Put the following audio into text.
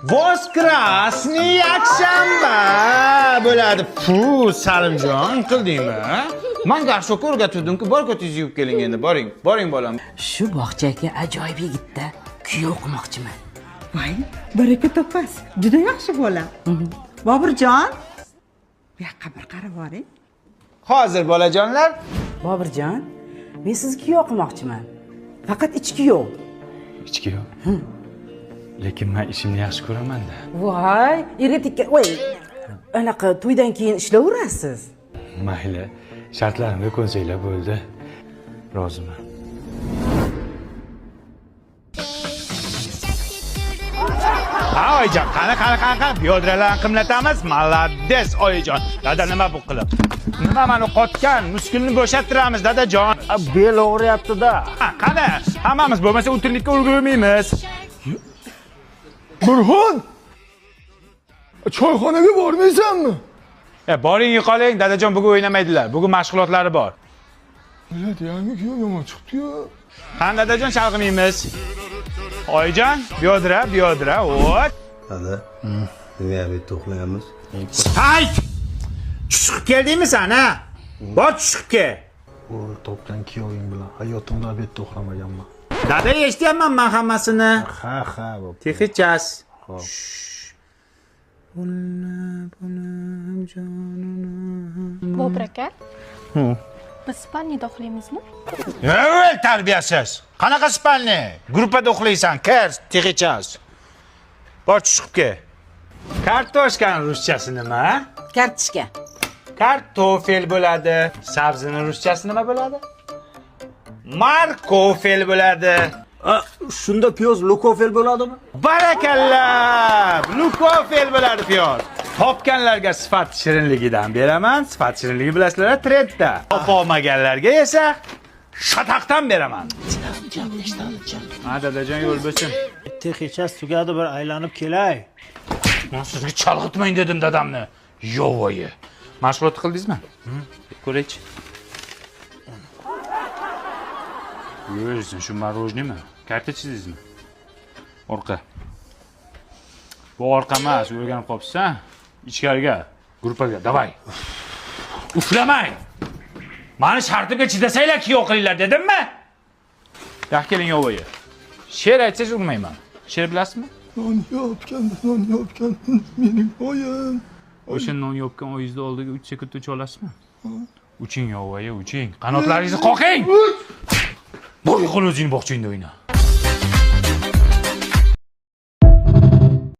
Voskrasniy yakshanba bo'ladi. Fu, Salimjon, qildingmi? Men garshokka o'rgatuvdim-ku, bor ko'tingizni yuvib keling endi, boring. Boring bolam. Shu bog'chaga ajoyib yigitda kuyov qilmoqchiman. Voy, baraka topasiz. Juda yaxshi bola. Bobirjon, bu yoqqa bir qarab boring. Hozir bolajonlar. Bobirjon, men sizga kuyov qilmoqchiman. Faqat ichki kuyov. Ichki yo'q. Lekin men ishimni yaxshi ko'raman-da. Voy, ergatikka, voy. Anaqa to'ydan keyin ishlayverasiz. Mayli, shartlarimga ko'nsanglar bo'ldi. Roziman. Oyijon, qani, piyodalarni qimlatamiz. Malades, oyijon. Dada nima bu qilib? Nima meni qotgan, muskilni bo'shattiramiz, dadajon. Bel og'riyapti-da. Qani, hammamiz bo'lmasa o'tirlikka ulgurmaymiz. Burxon! Choyxonaga bormaysanmi? Boring qoling, dadajon bugun o'ynamaydilar. Bugun mashg'ulotlari bor. Millat yangi kuyov yomon chiqdi-yu. Qani dadajon chalg'imaymiz. Oyijon, biyodira, o't. Dada, nega bu to'xlayamiz? Hayt! Chiqib keldingmi sen, ha? Bor chiqib kel. O, topgan kuyoving bilan hayotimda bet to'xlamaganman. Dada eshityapman men hammasini. Ha, bo'p. Texichas. Xo'p. Bobur aka. Biz spalniyada uxlaymizmi? Ey, tarbiyasiz. Qanaqa spalni? Gruppada uxlaysan, kir, texichas. Bor chiqib kel. Kartoshkani ruschasi nima? Kartishka. Kartofel bo'ladi. Sabzini ruschasi nima bo'ladi? Markofel bo'ladi. Shunda piyoz lukofel bo'ladimi? Barakalla! Lukofel bo'ladi piyoz. Topganlarga sifat shirinligidan beraman. Sifat shirinligi bilasizlar, trendda. Topolmaganlarga esa shataqdan beraman. Ha, dadajon yo'l bo'lsin. Texichas tugadi, bir aylanib kelay. Men sizga chalg'itmang dedim dadamni. Yo'voyi. Mashg'ulot qildingizmi? Ko'raychi. Yursin, shu marojnimi? Karta chizdingizmi? Orqa. Bu orqa emas, o'rganib qolibsan. Ichkariga, gruppaga, davay. Uflamang. Mani shartimga chidasanglar kuyov qilinglar dedimmi? Yo'q, keling yo'voyi. She'r aytsangiz urmayman. She'r bilasizmi? Non yopgan, mening oyim. O'sha non yopgan oyingizni oldiga 3 sekund ucha olasizmi? Uching yo'voyi, uching. Qanotlaringizni qoqing. Bo'y qo'l o'zingni bog'changda o'yna.